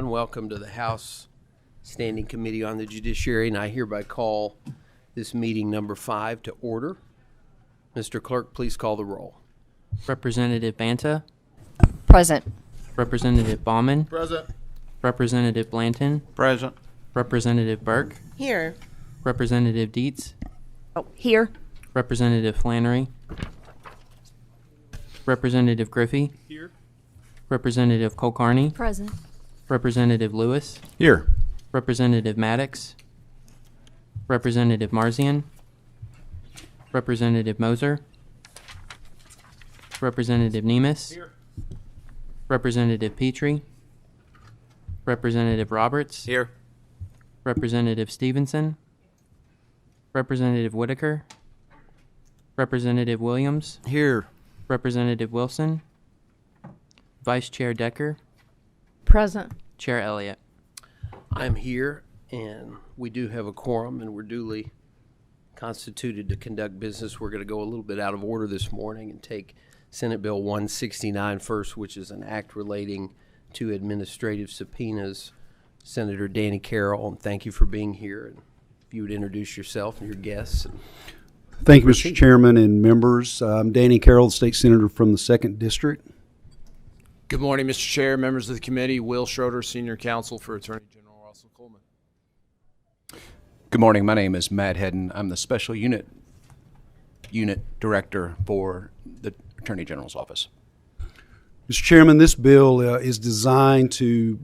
Welcome to the House Standing Committee on the Judiciary, and I hereby call this meeting number 5 to order. Mr. Clerk, please call the roll. Representative Banta. Present. Representative Baumann. Present. Representative Blanton. Present. Representative Burke. Here. Representative Dietz. Oh, here. Representative Flannery. Representative Griffey. Here. Representative Kulkarni. Present. Representative Lewis. Here. Representative Maddox. Representative Marzian. Representative Moser. Representative Nemus. Here. Representative Petrie. Representative Roberts. Here. Representative Stevenson. Representative Whitaker. Representative Williams. Here. Representative Wilson. Vice Chair Decker. Present. Chair Elliott. I'm here, and we do have a quorum, and we're duly constituted to conduct business. We're going to go a little bit out of order this morning and take Senate Bill 169 first, which is an act relating to administrative subpoenas. Senator Danny Carroll, and thank you for being here. And if you would introduce yourself and your guests. Thank you, Mr. Chairman and members. I'm Danny Carroll, State Senator from the 2nd District. Good morning, Mr. Chair, members of the committee. Will Schroeder, Senior Counsel for Attorney General Russell Coleman. Good morning. My name is Matt Hedden. I'm the Special Unit Director for the Attorney General's Office. Mr. Chairman, this bill is designed to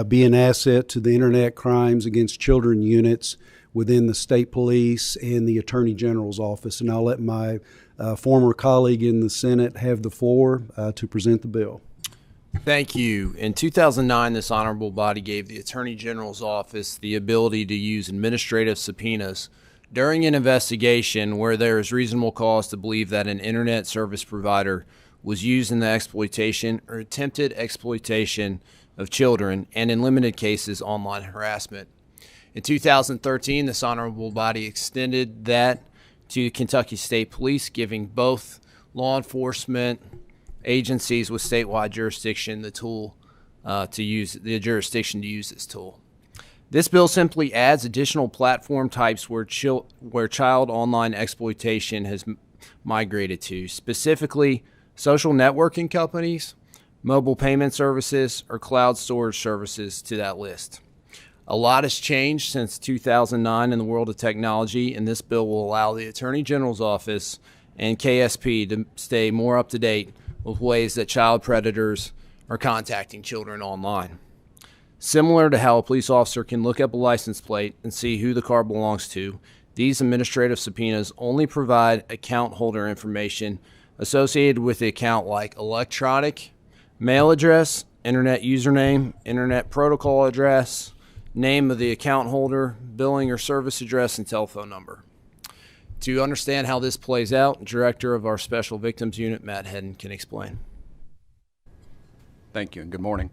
be an asset to the Internet Crimes Against Children units within the State Police and the Attorney General's Office. And I'll let my former colleague in the Senate have the floor to present the bill. Thank you. In 2009, this honorable body gave the Attorney General's Office the ability to use administrative subpoenas during an investigation where there is reasonable cause to believe that an Internet service provider was used in the exploitation or attempted exploitation of children, and in limited cases, online harassment. In 2013, this honorable body extended that to Kentucky State Police, giving both law enforcement agencies with statewide jurisdiction the jurisdiction to use this tool. This bill simply adds additional platform types where child online exploitation has migrated to, specifically social networking companies, mobile payment services, or cloud storage services to that list. A lot has changed since 2009 in the world of technology, and this bill will allow the Attorney General's Office and KSP to stay more up to date with ways that child predators are contacting children online. Similar to how a police officer can look up a license plate and see who the car belongs to, these administrative subpoenas only provide account holder information associated with the account, like electronic mail address, internet username, internet protocol address, name of the account holder, billing or service address, and telephone number. To understand how this plays out, Director of our Special Victims Unit, Matt Hedden, can explain. Thank you and good morning.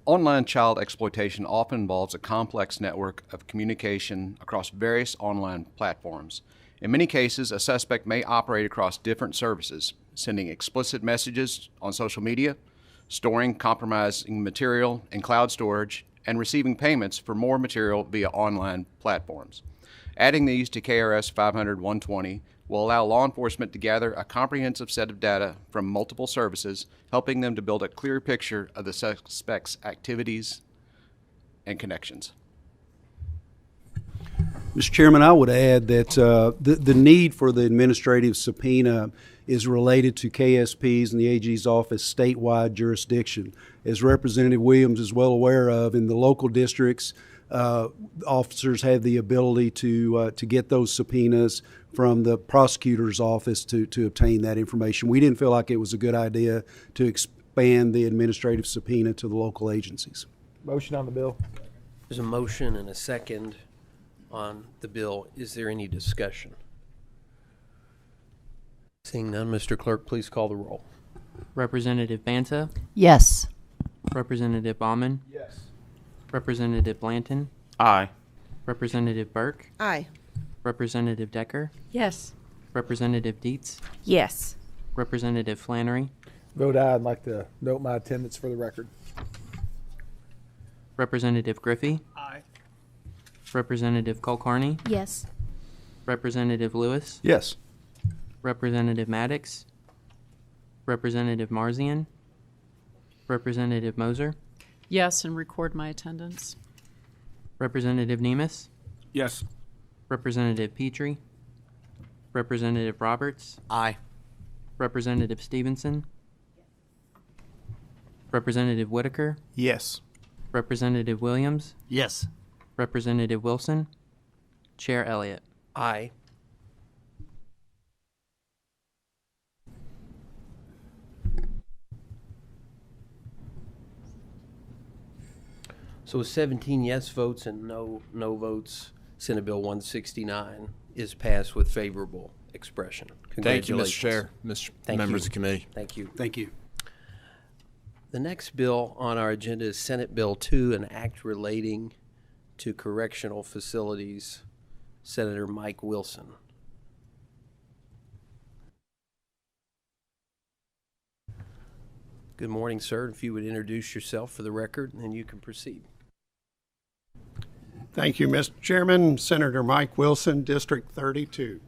Online child exploitation often involves a complex network of communication across various online platforms. In many cases, a suspect may operate across different services, sending explicit messages on social media, storing compromising material in cloud storage, and receiving payments for more material via online platforms. Adding these to KRS 500-120 will allow law enforcement to gather a comprehensive set of data from multiple services, helping them to build a clear picture of the suspect's activities and connections. Mr. Chairman, I would add that the need for the administrative subpoena is related to KSP's and the AG's office statewide jurisdiction. As Representative Williams is well aware of, in the local districts, officers have the ability to get those subpoenas from the prosecutor's office to obtain that information. We didn't feel like it was a good idea to expand the administrative subpoena to the local agencies. Motion on the bill. There's a motion and a second on the bill. Is there any discussion? Seeing none, Mr. Clerk, please call the roll. Representative Banta. Yes. Representative Baumann. Yes. Representative Blanton. Aye. Representative Burke. Aye. Representative Decker. Yes. Representative Dietz. Yes. Representative Flannery. Vote aye. I'd like to note my attendance for the record. Representative Griffey. Aye. Representative Kulkarni. Yes. Representative Lewis. Yes. Representative Maddox. Representative Marzian. Representative Moser. Yes, and record my attendance. Representative Nemus. Yes. Representative Petrie. Representative Roberts. Aye. Representative Stevenson. Representative Whitaker. Yes. Representative Williams. Yes. Representative Wilson. Chair Elliott. Aye. So with 17 yes votes and no votes, Senate Bill 169 is passed with favorable expression. Thank you, Mr. Congratulations. Chair, Mr. Thank members you. of the committee. Thank you. Thank you. The next bill on our agenda is Senate Bill 2, an act relating to correctional facilities. Senator Mike Wilson. Good morning, sir. If you would introduce yourself for the record, and then you can proceed. Thank you, Mr. Chairman. Senator Mike Wilson, District 32.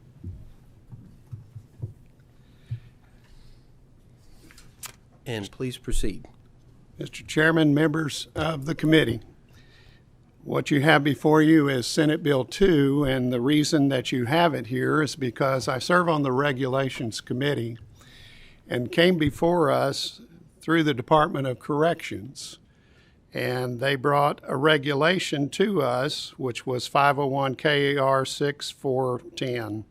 And please proceed. Mr. Chairman, members of the committee, what you have before you is Senate Bill 2, and the reason that you have it here is because I serve on the Regulations Committee and came before us through the Department of Corrections. And they brought a regulation to us, which was 501 KAR 6410,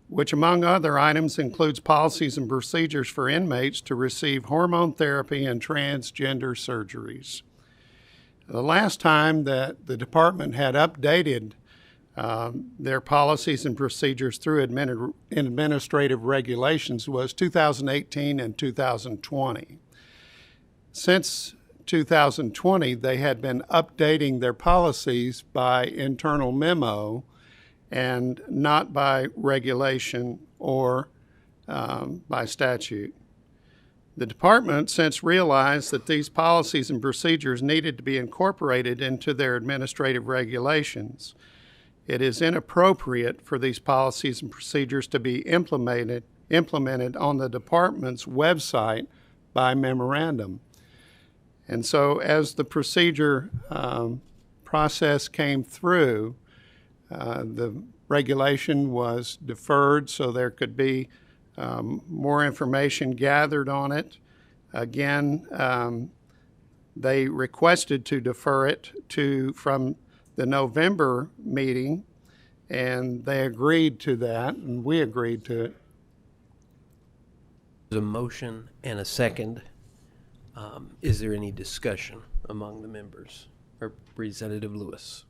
which among other items includes policies and procedures for inmates to receive hormone therapy and transgender surgeries. The last time that the department had updated their policies and procedures through administrative regulations was 2018 and 2020. Since 2020, they had been updating their policies by internal memo and not by regulation or by statute. The department since realized that these policies and procedures needed to be incorporated into their administrative regulations. It is inappropriate for these policies and procedures to be implemented on the department's website by memorandum. And so as the procedure process came through, the regulation was deferred so there could be more information gathered on it. Again, they requested to defer it from the November meeting, and they agreed to that, and we agreed to it. There's a motion and a second. Is there any discussion among the members? Representative Lewis.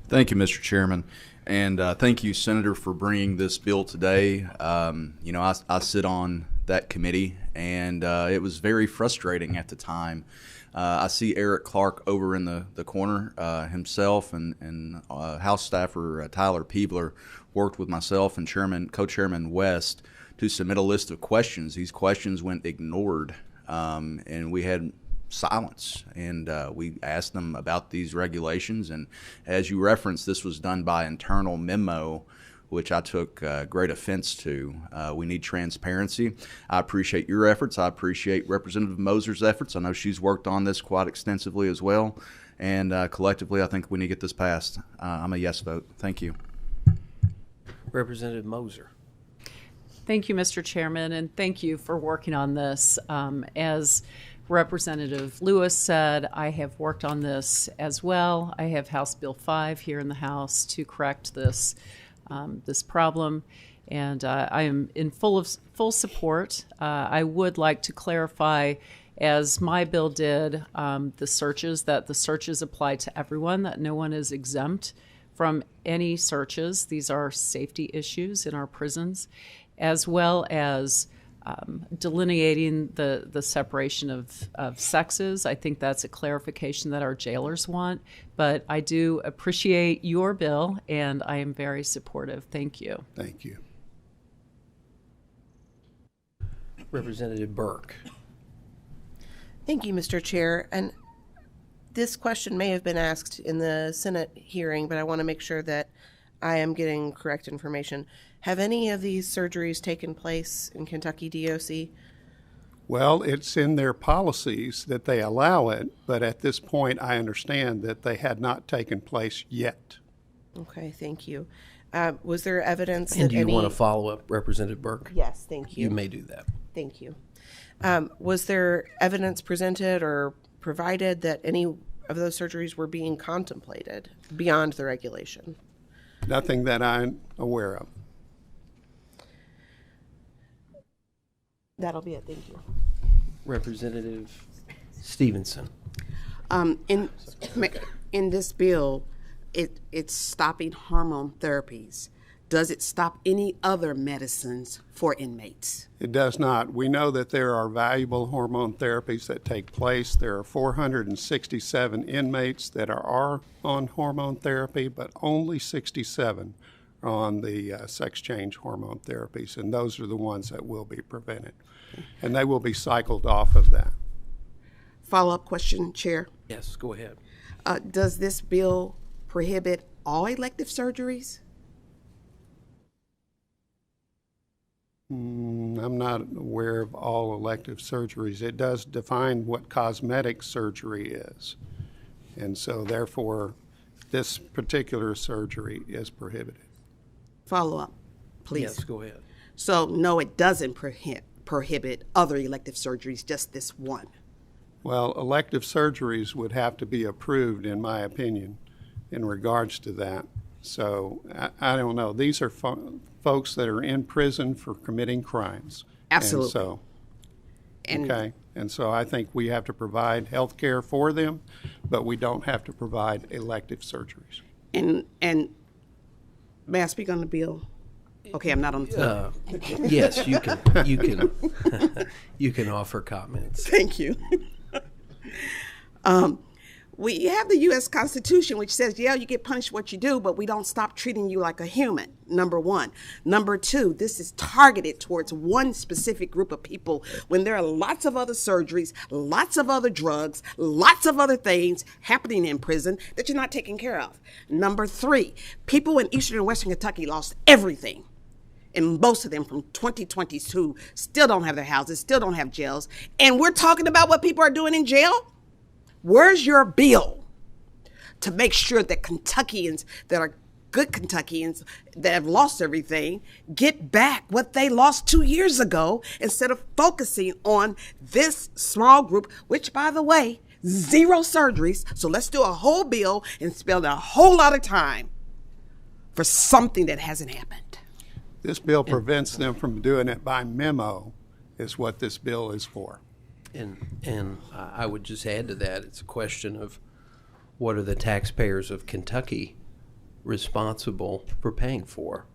Thank you, Mr. Chairman. And thank you, Senator, for bringing this bill today. I sit on that committee, and it was very frustrating at the time. I see Eric Clark over in the corner himself, and House staffer Tyler Peebler worked with myself and co-chairman West to submit a list of questions. These questions went ignored, and we had silence, and we asked them about these regulations, and as you referenced, this was done by internal memo, which I took great offense to. We need transparency. I appreciate your efforts. I appreciate Representative Moser's efforts. I know she's worked on this quite extensively as well, and collectively I think we need to get this passed. I'm a yes vote. Thank you. Representative Moser. Thank you, Mr. Chairman, and thank you for working on this. As Representative Lewis said, I have worked on this as well. I have House Bill 5 here in the House to correct this problem, and I am in full support. I would like to clarify, as my bill did, the searches apply to everyone, that no one is exempt from any searches. These are safety issues in our prisons, as well as delineating the separation of sexes. I think that's a clarification that our jailers want, but I do appreciate your bill, and I am very supportive. Thank you. Thank you. Representative Burke. Thank you, Mr. Chair. And this question may have been asked in the Senate hearing, but I want to make sure that I am getting correct information. Have any of these surgeries taken place in Kentucky DOC? Well, it's in their policies that they allow it, but at this point, I understand that they had not taken place yet. Okay, thank you. Was there evidence And that do you any... want to follow up, Representative Burke? Yes, thank you. You may do that. Thank you. Was there evidence presented or provided that any of those surgeries were being contemplated beyond the regulation? Nothing that I'm aware of. That'll be it. Thank you. Representative Stevenson. In this bill, it's stopping hormone therapies. Does it stop any other medicines for inmates? It does not. We know that there are valuable hormone therapies that take place. There are 467 inmates that are on hormone therapy, but only 67 are on the sex change hormone therapies, and those are the ones that will be prevented. And they will be cycled off of that. Follow-up question, Chair. Yes, go ahead. Does this bill prohibit all elective surgeries? I'm not aware of all elective surgeries. It does define what cosmetic surgery is. And so therefore, this particular surgery is prohibited. Follow-up, please. Yes, go ahead. So no, it doesn't prohibit other elective surgeries, just this one. Well, elective surgeries would have to be approved, in my opinion, in regards to that. So I don't know. These are folks that are in prison for committing crimes. Absolutely. And so I think we have to provide health care for them, but we don't have to provide elective surgeries. And may I speak on the bill? Okay, I'm not on the floor. Yes, you can offer comments. Thank you. We have the U.S. Constitution, which says, yeah, you get punished what you do, but we don't stop treating you like a human, number one. Number two, this is targeted towards one specific group of people when there are lots of other surgeries, lots of other drugs, lots of other things happening in prison that you're not taking care of. Number three, people in Eastern and Western Kentucky lost everything. And most of them from 2022 still don't have their houses, still don't have jails. And we're talking about what people are doing in jail? Where's your bill to make sure that Kentuckians that are good Kentuckians that have lost everything get back what they lost 2 years ago instead of focusing on this small group, which, by the way, 0 surgeries. So let's do a whole bill and spend a whole lot of time for something that hasn't happened. This bill prevents them from doing it by memo, is what this bill is for. And I would just add to that, it's a question of what are the taxpayers of Kentucky responsible for paying for?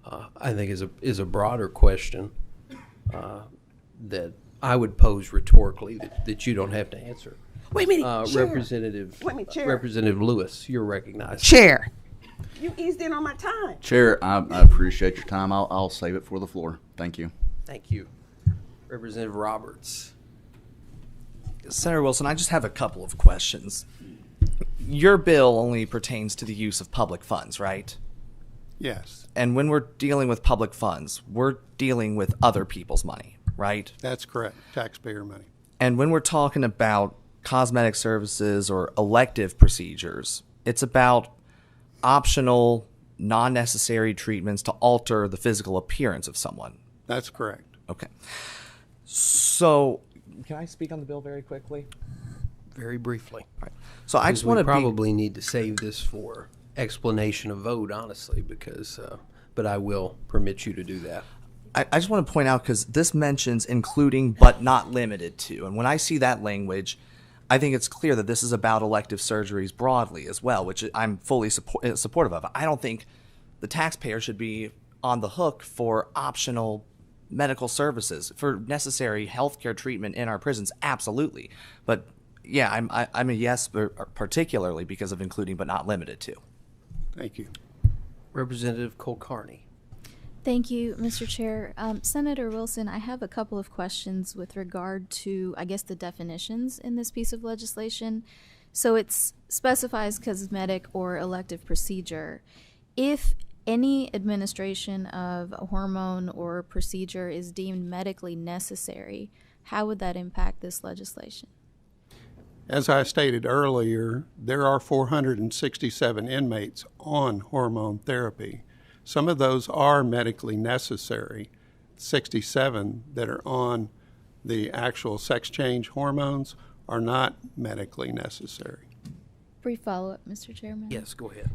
I think is a broader question that I would pose rhetorically that you don't have to answer. Wait a minute, Chair. Representative Lewis, you're recognized. Chair, you eased in on my time. Chair, I appreciate your time. I'll save it for the floor. Thank you. Thank you. Representative Roberts. Senator Wilson, I just have a couple of questions. Your bill only pertains to the use of public funds, right? Yes. And when we're dealing with public funds, we're dealing with other people's money, right? That's correct. Taxpayer money. And when we're talking about cosmetic services or elective procedures, it's about optional, non-necessary treatments to alter the physical appearance of someone. That's correct. Okay. So, can I speak on the bill very quickly? Very briefly. Right. So I just want to probably need to save this for explanation of vote, honestly, because, but I will permit you to do that. I just want to point out, because this mentions including but not limited to, and when I see that language, I think it's clear that this is about elective surgeries broadly as well, which I'm fully supportive of. I don't think the taxpayer should be on the hook for optional medical services, for necessary healthcare treatment in our prisons, absolutely. But yeah, I'm a yes, particularly because of including but not limited to. Thank you. Representative Kulkarni. Thank you, Mr. Chair. Senator Wilson, I have a couple of questions with regard to, I guess, the definitions in this piece of legislation. So it specifies cosmetic or elective procedure. If any administration of a hormone or procedure is deemed medically necessary, how would that impact this legislation? As I stated earlier, there are 467 inmates on hormone therapy. Some of those are medically necessary. 67 that are on the actual sex change hormones are not medically necessary. Brief follow-up, Mr. Chairman. Yes, go ahead.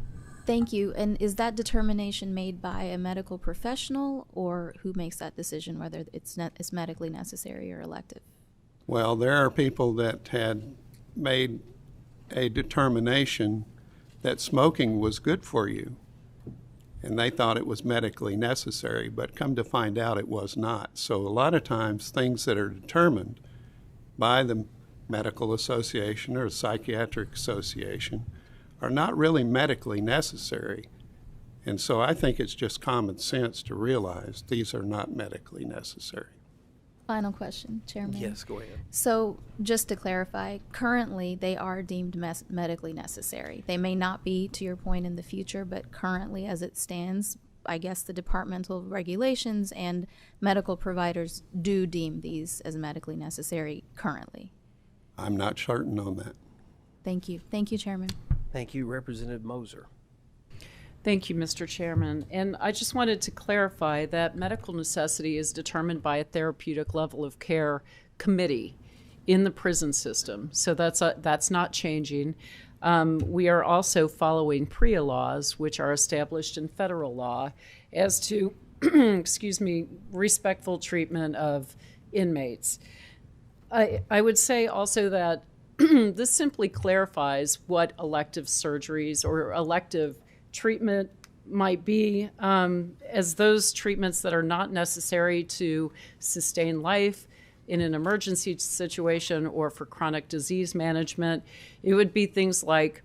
Thank you. And is that determination made by a medical professional, or who makes that decision whether it's medically necessary or elective? Well, there are people that had made a determination that smoking was good for you, and they thought it was medically necessary, but come to find out it was not. So a lot of times things that are determined by the medical association or psychiatric association are not really medically necessary. And so I think it's just common sense to realize these are not medically necessary. Final question, Chairman. Yes, go ahead. So just to clarify, currently they are deemed medically necessary. They may not be, to your point, in the future, but currently as it stands, I guess the departmental regulations and medical providers do deem these as medically necessary currently. I'm not certain on that. Thank you. Thank you, Chairman. Thank you, Representative Moser. Thank you, Mr. Chairman. And I just wanted to clarify that medical necessity is determined by a therapeutic level of care committee in the prison system. So that's not changing. We are also following PREA laws, which are established in federal law, as to, respectful treatment of inmates. I would say also that this simply clarifies what elective surgeries or elective treatment might be, as those treatments that are not necessary to sustain life in an emergency situation or for chronic disease management. It would be things like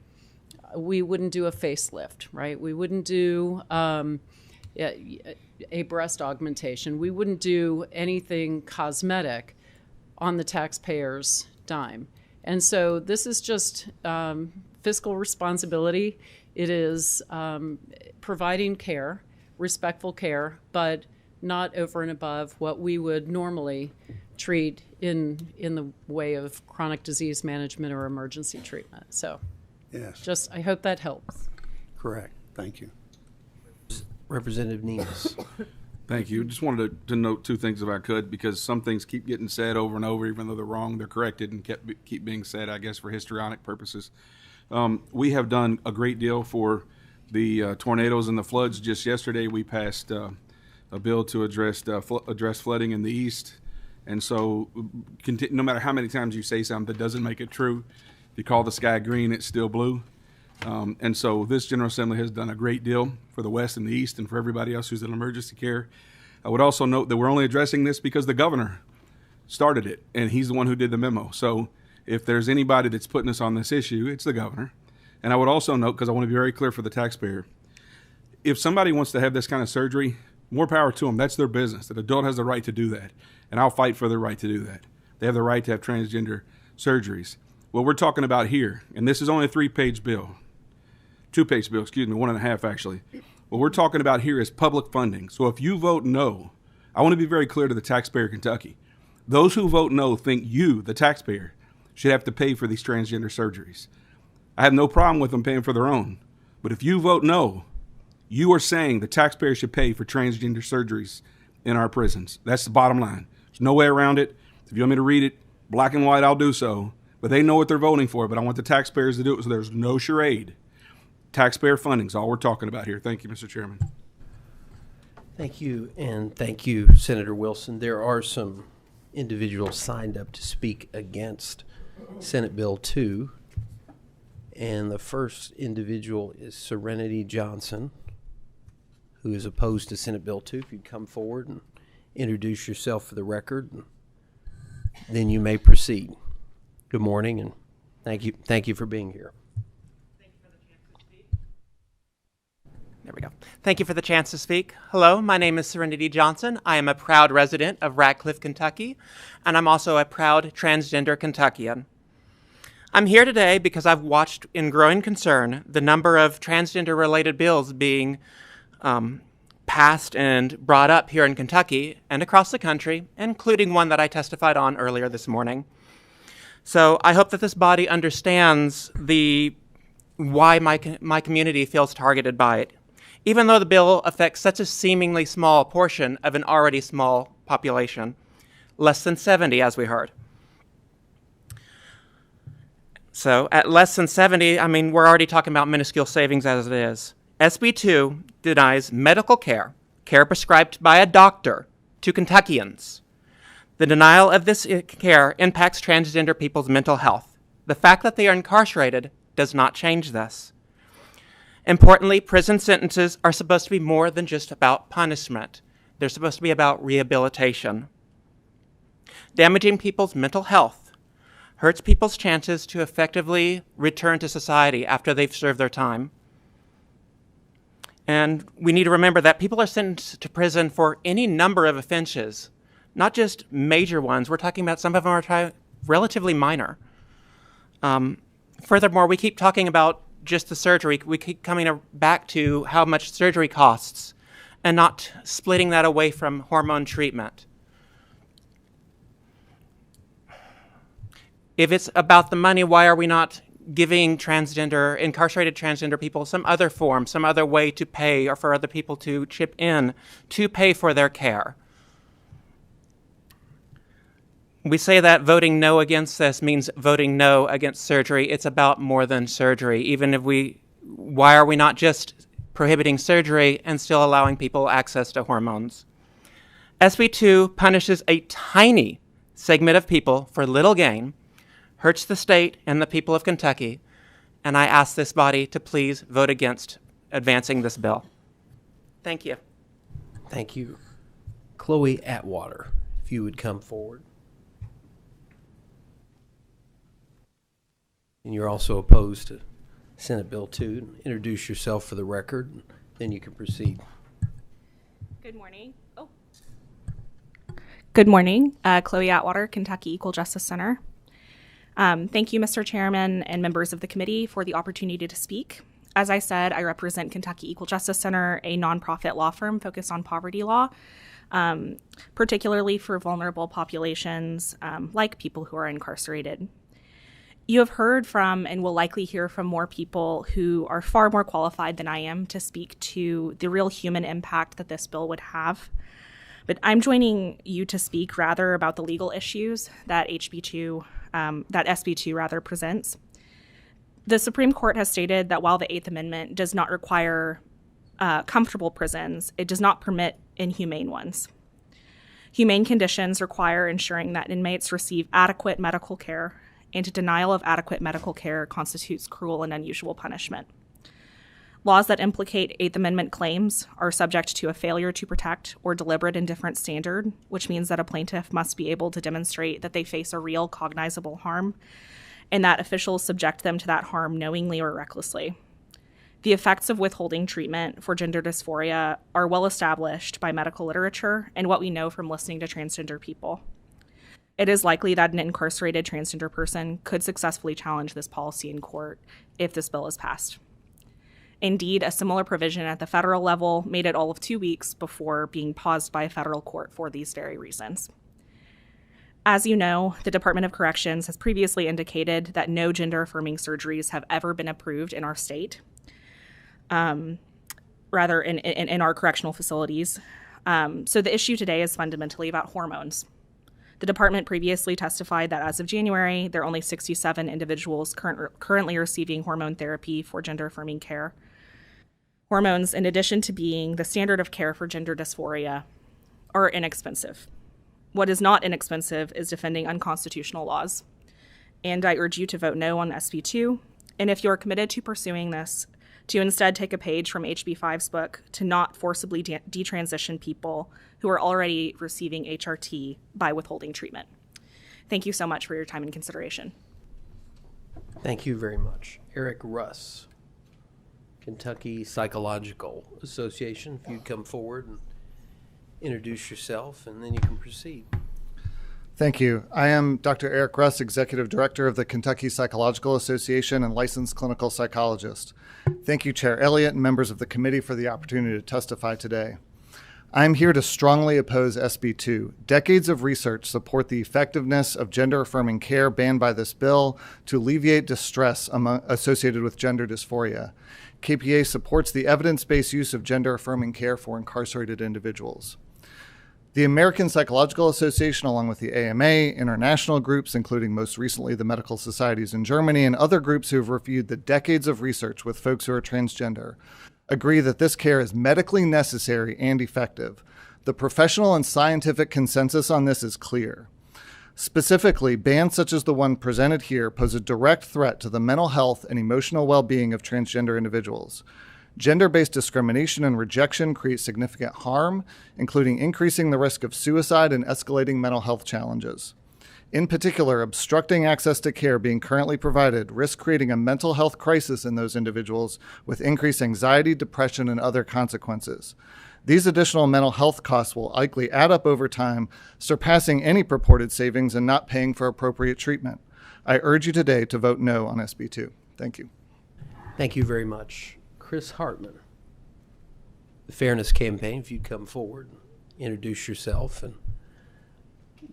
we wouldn't do a facelift, right? We wouldn't do a breast augmentation. We wouldn't do anything cosmetic on the taxpayer's dime. And so this is just fiscal responsibility. It is providing care, respectful care, but not over and above what we would normally treat in the way of chronic disease management or emergency treatment. So yes, I hope that helps. Correct. Thank you. Representative Nemes. Thank you. Just wanted to note two things if I could, because some things keep getting said over and over, even though they're wrong, they're corrected and keep being said, I guess, for histrionic purposes. We have done a great deal for the tornadoes and the floods. Just yesterday, we passed a bill to address flooding in the east. And so no matter how many times you say something that doesn't make it true, if you call the sky green, it's still blue. And so this General Assembly has done a great deal for the West and the East and for everybody else who's in emergency care. I would also note that we're only addressing this because the governor started it, and he's the one who did the memo. So if there's anybody that's putting us on this issue, it's the governor. And I would also note, because I want to be very clear for the taxpayer, if somebody wants to have this kind of surgery, more power to them. That's their business. That adult has the right to do that, and I'll fight for their right to do that. They have the right to have transgender surgeries. What we're talking about here, and this is only a 2-page bill, one and a half actually. What we're talking about here is public funding. So if you vote no, I want to be very clear to the taxpayer of Kentucky. Those who vote no think you, the taxpayer, should have to pay for these transgender surgeries. I have no problem with them paying for their own. But if you vote no, you are saying the taxpayer should pay for transgender surgeries in our prisons. That's the bottom line. There's no way around it. If you want me to read it black and white, I'll do so. But they know what they're voting for. But I want the taxpayers to do it so there's no charade. Taxpayer funding is all we're talking about here. Thank you, Mr. Chairman. Thank you, and thank you, Senator Wilson. There are some individuals signed up to speak against Senate Bill 2, and the first individual is Serenity Johnson, who is opposed to Senate Bill 2. If you'd come forward and introduce yourself for the record, and then you may proceed. Good morning, and thank you for being here. There we go. Thank you for the chance to speak. Hello, my name is Serenity Johnson. I am a proud resident of Ratcliffe, Kentucky, and I'm also a proud transgender Kentuckian. I'm here today because I've watched in growing concern the number of transgender-related bills being passed and brought up here in Kentucky and across the country, including one that I testified on earlier this morning. So I hope that this body understands why my community feels targeted by it, even though the bill affects such a seemingly small portion of an already small population, less than 70, as we heard. So at less than 70, I mean, we're already talking about minuscule savings as it is. SB 2 denies medical care prescribed by a doctor, to Kentuckians. The denial of this care impacts transgender people's mental health. The fact that they are incarcerated does not change this. Importantly, prison sentences are supposed to be more than just about punishment. They're supposed to be about rehabilitation. Damaging people's mental health hurts people's chances to effectively return to society after they've served their time. And we need to remember that people are sentenced to prison for any number of offenses, not just major ones. We're talking about some of them are relatively minor. Furthermore, we keep talking about just the surgery. We keep coming back to how much surgery costs and not splitting that away from hormone treatment. If it's about the money, why are we not giving incarcerated transgender people some other form, some other way to pay, or for other people to chip in to pay for their care? We say that voting no against this means voting no against surgery. It's about more than surgery. Why are we not just prohibiting surgery and still allowing people access to hormones? SB 2 punishes a tiny segment of people for little gain, hurts the state and the people of Kentucky, and I ask this body to please vote against advancing this bill. Thank you. Thank you. Chloe Atwater, if you would come forward. And you're also opposed to Senate Bill 2. Introduce yourself for the record, and then you can proceed. Good morning. Good morning. Chloe Atwater, Kentucky Equal Justice Center. Thank you, Mr. Chairman and members of the committee, for the opportunity to speak. As I said, I represent Kentucky Equal Justice Center, a nonprofit law firm focused on poverty law, particularly for vulnerable populations like people who are incarcerated. You have heard from and will likely hear from more people who are far more qualified than I am to speak to the real human impact that this bill would have. But I'm joining you to speak rather about the legal issues that SB 2 presents. The Supreme Court has stated that while the Eighth Amendment does not require comfortable prisons, it does not permit inhumane ones. Humane conditions require ensuring that inmates receive adequate medical care, and a denial of adequate medical care constitutes cruel and unusual punishment. Laws that implicate Eighth Amendment claims are subject to a failure to protect or deliberate indifference standard, which means that a plaintiff must be able to demonstrate that they face a real cognizable harm and that officials subject them to that harm knowingly or recklessly. The effects of withholding treatment for gender dysphoria are well established by medical literature and what we know from listening to transgender people. It is likely that an incarcerated transgender person could successfully challenge this policy in court if this bill is passed. Indeed, a similar provision at the federal level made it all of 2 weeks before being paused by a federal court for these very reasons. As you know, the Department of Corrections has previously indicated that no gender-affirming surgeries have ever been approved in our state, rather in our correctional facilities. So the issue today is fundamentally about hormones. The department previously testified that as of January, there are only 67 individuals currently receiving hormone therapy for gender-affirming care. Hormones, in addition to being the standard of care for gender dysphoria, are inexpensive. What is not inexpensive is defending unconstitutional laws. And I urge you to vote no on SB 2. And if you are committed to pursuing this, to instead take a page from HB 5's book to not forcibly detransition people who are already receiving HRT by withholding treatment. Thank you so much for your time and consideration. Thank you very much. Eric Russ, Kentucky Psychological Association, if you'd come forward and introduce yourself, and then you can proceed. Thank you. I am Dr. Eric Russ, Executive Director of the Kentucky Psychological Association and licensed clinical psychologist. Thank you, Chair Elliott and members of the committee for the opportunity to testify today. I'm here to strongly oppose SB 2. Decades of research support the effectiveness of gender-affirming care banned by this bill to alleviate distress associated with gender dysphoria. KPA supports the evidence-based use of gender-affirming care for incarcerated individuals. The American Psychological Association, along with the AMA, international groups, including most recently the medical societies in Germany, and other groups who have reviewed the decades of research with folks who are transgender, agree that this care is medically necessary and effective. The professional and scientific consensus on this is clear. Specifically, bans such as the one presented here pose a direct threat to the mental health and emotional well-being of transgender individuals. Gender-based discrimination and rejection create significant harm, including increasing the risk of suicide and escalating mental health challenges. In particular, obstructing access to care being currently provided risks creating a mental health crisis in those individuals with increased anxiety, depression, and other consequences. These additional mental health costs will likely add up over time, surpassing any purported savings and not paying for appropriate treatment. I urge you today to vote no on SB 2. Thank you. Thank you very much. Chris Hartman, the Fairness Campaign, if you'd come forward, introduce yourself, and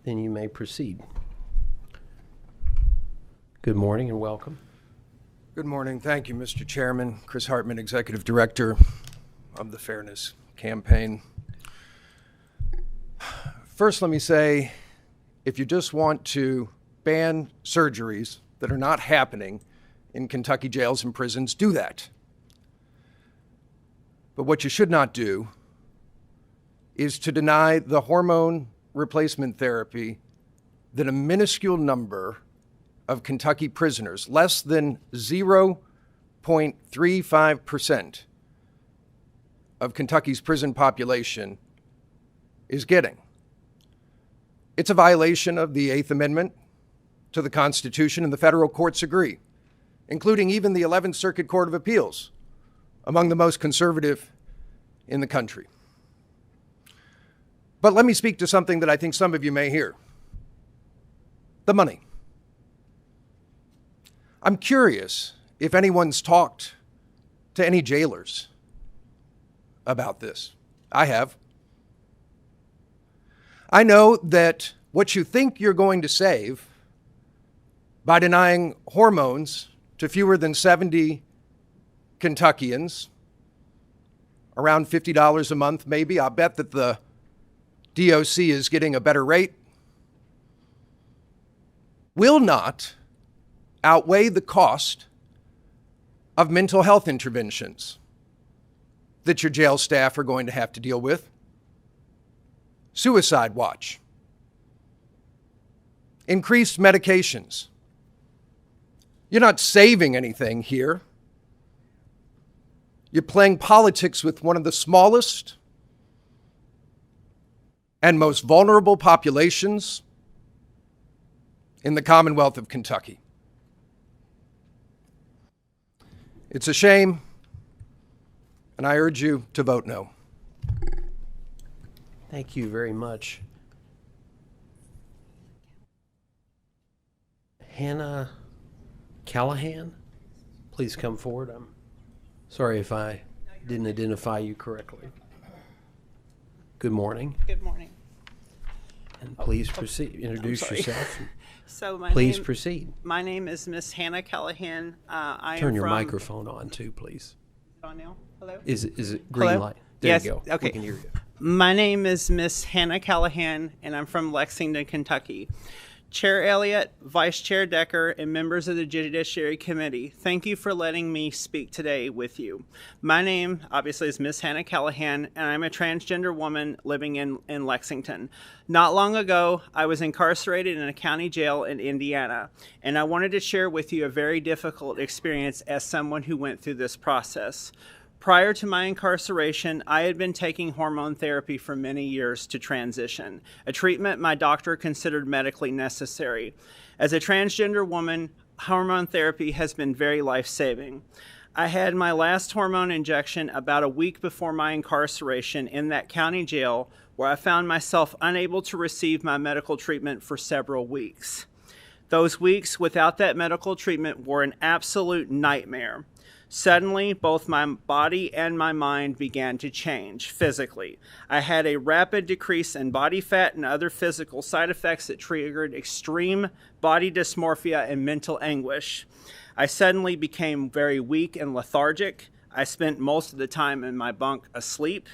then you may proceed. Good morning and welcome. Good morning. Thank you, Mr. Chairman. Chris Hartman, Executive Director of the Fairness Campaign. First, let me say, if you just want to ban surgeries that are not happening in Kentucky jails and prisons, do that. But what you should not do is to deny the hormone replacement therapy that a minuscule number of Kentucky prisoners, less than 0.35% of Kentucky's prison population, is getting. It's a violation of the 8th Amendment to the Constitution, and the federal courts agree, including even the 11th Circuit Court of Appeals, among the most conservative in the country. But let me speak to something that I think some of you may hear. The money. I'm curious if anyone's talked to any jailers about this. I have. I know that what you think you're going to save by denying hormones to fewer than 70 Kentuckians, around $50 a month maybe. I'll bet that the DOC is getting a better rate, will not outweigh the cost of mental health interventions that your jail staff are going to have to deal with. Suicide watch. Increased medications. You're not saving anything here. You're playing politics with one of the smallest and most vulnerable populations in the Commonwealth of Kentucky. It's a shame, and I urge you to vote no. Thank you very much. Hannah Callahan, please come forward. I'm sorry if I didn't identify you correctly. Good morning. Good morning. And please proceed. Introduce yourself. So please proceed. My name is Miss Hannah Callahan. Turn your microphone on too, please. On now? Hello? Is it green Hello? light? There Yes. you go. Okay. We can hear you. My name is Miss Hannah Callahan, and I'm from Lexington, Kentucky. Chair Elliott, Vice Chair Decker, and members of the Judiciary Committee, thank you for letting me speak today with you. My name, obviously, is Miss Hannah Callahan, and I'm a transgender woman living in Lexington. Not long ago, I was incarcerated in a county jail in Indiana, and I wanted to share with you a very difficult experience as someone who went through this process. Prior to my incarceration, I had been taking hormone therapy for many years to transition, a treatment my doctor considered medically necessary. As a transgender woman, hormone therapy has been very life-saving. I had my last hormone injection about a week before my incarceration in that county jail, where I found myself unable to receive my medical treatment for several weeks. Those weeks without that medical treatment were an absolute nightmare. Suddenly, both my body and my mind began to change physically. I had a rapid decrease in body fat and other physical side effects that triggered extreme body dysmorphia and mental anguish. I suddenly became very weak and lethargic. I spent most of the time in my bunk asleep.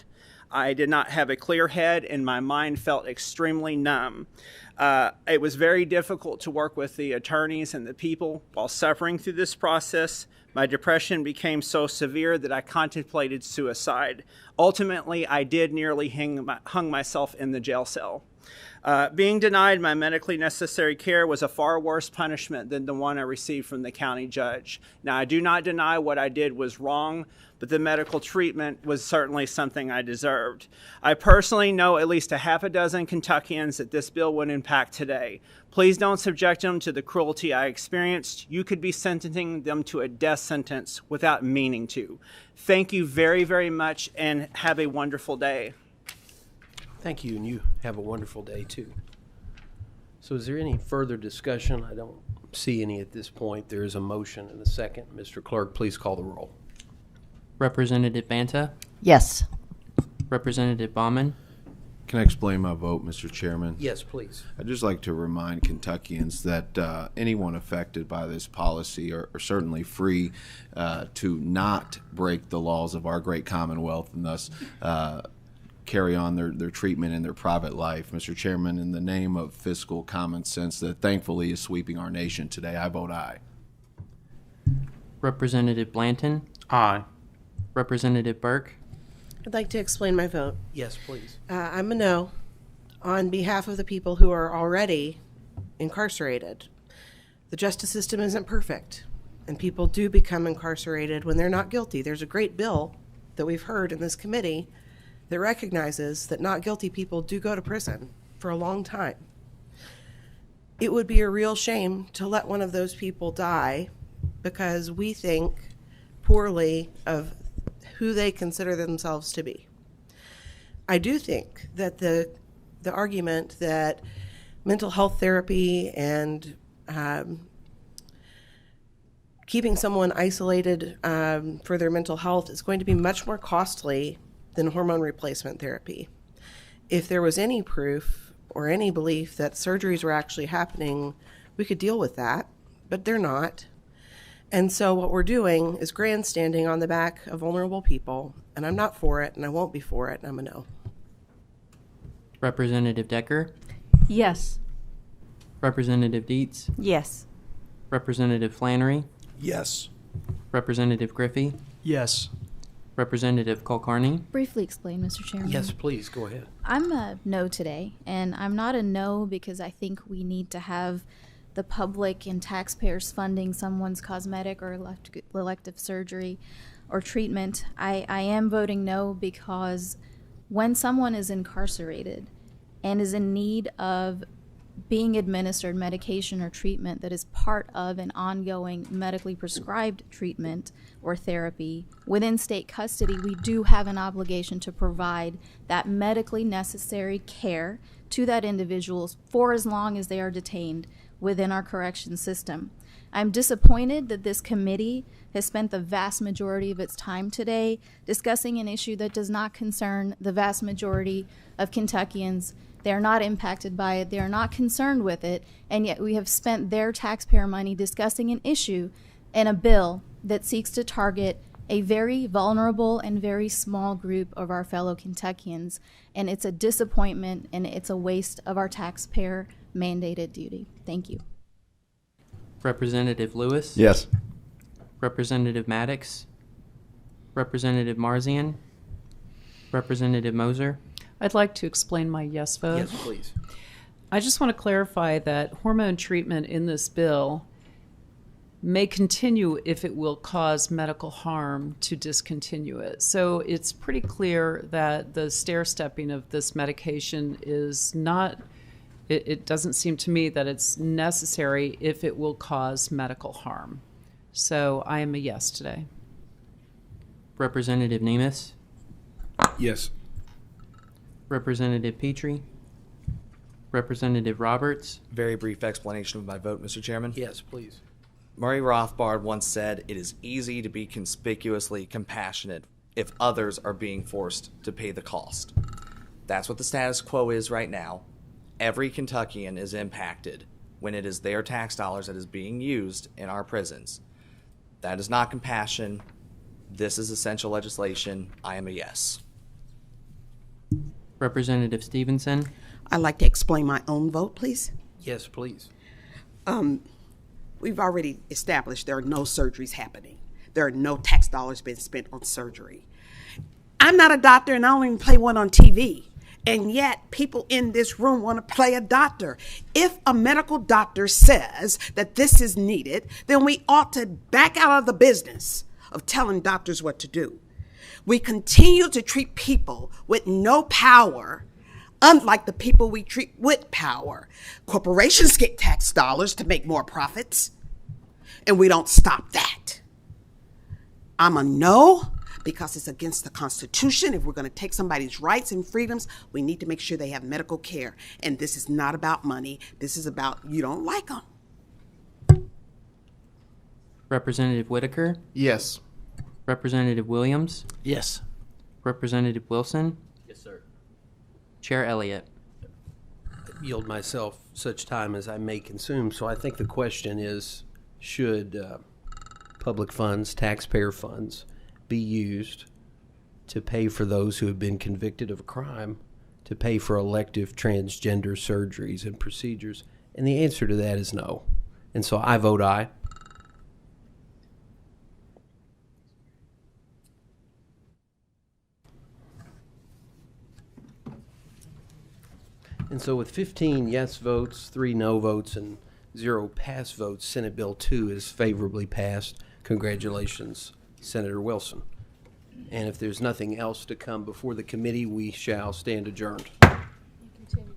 I did not have a clear head, and my mind felt extremely numb. It was very difficult to work with the attorneys and the people while suffering through this process. My depression became so severe that I contemplated suicide. Ultimately, I did nearly hung myself in the jail cell. Being denied my medically necessary care was a far worse punishment than the one I received from the county judge. Now, I do not deny what I did was wrong, but the medical treatment was certainly something I deserved. I personally know at least a half a dozen Kentuckians that this bill would impact today. Please don't subject them to the cruelty I experienced. You could be sentencing them to a death sentence without meaning to. Thank you very, very much, and have a wonderful day. Thank you, and you have a wonderful day, too. So is there any further discussion? I don't see any at this point. There is a motion and a second. Mr. Clerk, please call the roll. Representative Banta? Yes. Representative Baumann? Can I explain my vote, Mr. Chairman? Yes, please. I'd just like to remind Kentuckians that anyone affected by this policy are certainly free to not break the laws of our great Commonwealth and thus carry on their treatment in their private life. Mr. Chairman, in the name of fiscal common sense that thankfully is sweeping our nation today, I vote aye. Representative Blanton? Aye. Representative Burke? I'd like to explain my vote. Yes, please. I'm a no on behalf of the people who are already incarcerated. The justice system isn't perfect, and people do become incarcerated when they're not guilty. There's a great bill that we've heard in this committee that recognizes that not guilty people do go to prison for a long time. It would be a real shame to let one of those people die because we think poorly of who they consider themselves to be. I do think that the argument that mental health therapy and keeping someone isolated for their mental health is going to be much more costly than hormone replacement therapy. If there was any proof or any belief that surgeries were actually happening, we could deal with that, but they're not. And so what we're doing is grandstanding on the back of vulnerable people, and I'm not for it, and I won't be for it, and I'm a no. Representative Decker? Yes. Representative Dietz? Yes. Representative Flannery? Yes. Representative Griffey? Yes. Representative Kulkarni? Briefly explain, Mr. Chairman. Yes, please, go ahead. I'm a no today, and I'm not a no because I think we need to have the public and taxpayers funding someone's cosmetic or elective surgery or treatment. I am voting no because when someone is incarcerated and is in need of being administered medication or treatment that is part of an ongoing medically prescribed treatment or therapy within state custody, we do have an obligation to provide that medically necessary care to that individual for as long as they are detained within our correction system. I'm disappointed that this committee has spent the vast majority of its time today discussing an issue that does not concern the vast majority of Kentuckians. They are not impacted by it. They are not concerned with it. And yet we have spent their taxpayer money discussing an issue and a bill that seeks to target a very vulnerable and very small group of our fellow Kentuckians. And it's a disappointment and it's a waste of our taxpayer mandated duty. Thank you. Representative Lewis? Yes. Representative Maddox? Representative Marzian? Representative Moser? I'd like to explain my yes vote. Yes, please. I just want to clarify that hormone treatment in this bill may continue if it will cause medical harm to discontinue it. So it's pretty clear that the stair-stepping of this medication is not, it doesn't seem to me that it's necessary if it will cause medical harm. So I am a yes today. Representative Nemus, Yes. Representative Petrie, Representative Roberts. Very brief explanation of my vote, Mr. Chairman. Yes, please. Murray Rothbard once said, "It is easy to be conspicuously compassionate if others are being forced to pay the cost." That's what the status quo is right now. Every Kentuckian is impacted when it is their tax dollars that is being used in our prisons. That is not compassion. This is essential legislation. I am a yes. Representative Stevenson. I'd like to explain my own vote, please. Yes, please. We've already established there are no surgeries happening. There are no tax dollars being spent on surgery. I'm not a doctor and I don't even play one on TV. And yet people in this room want to play a doctor. If a medical doctor says that this is needed, then we ought to back out of the business of telling doctors what to do. We continue to treat people with no power unlike the people we treat with power. Corporations get tax dollars to make more profits, and we don't stop that. I'm a no because it's against the Constitution. If we're going to take somebody's rights and freedoms, we need to make sure they have medical care. And this is not about money. This is about you don't like them. Representative Whitaker. Yes. Representative Williams. Yes. Representative Wilson. Yes, sir. Chair Elliott. Yield myself such time as I may consume. So I think the question is, should public funds, taxpayer funds, be used to pay for those who have been convicted of a crime, to pay for elective transgender surgeries and procedures? And the answer to that is no. And so I vote aye. And so with 15 yes votes, 3 no votes, and 0 pass votes, Senate Bill 2 is favorably passed. Congratulations, Senator Wilson. And if there's nothing else to come before the committee, we shall stand adjourned. Continue.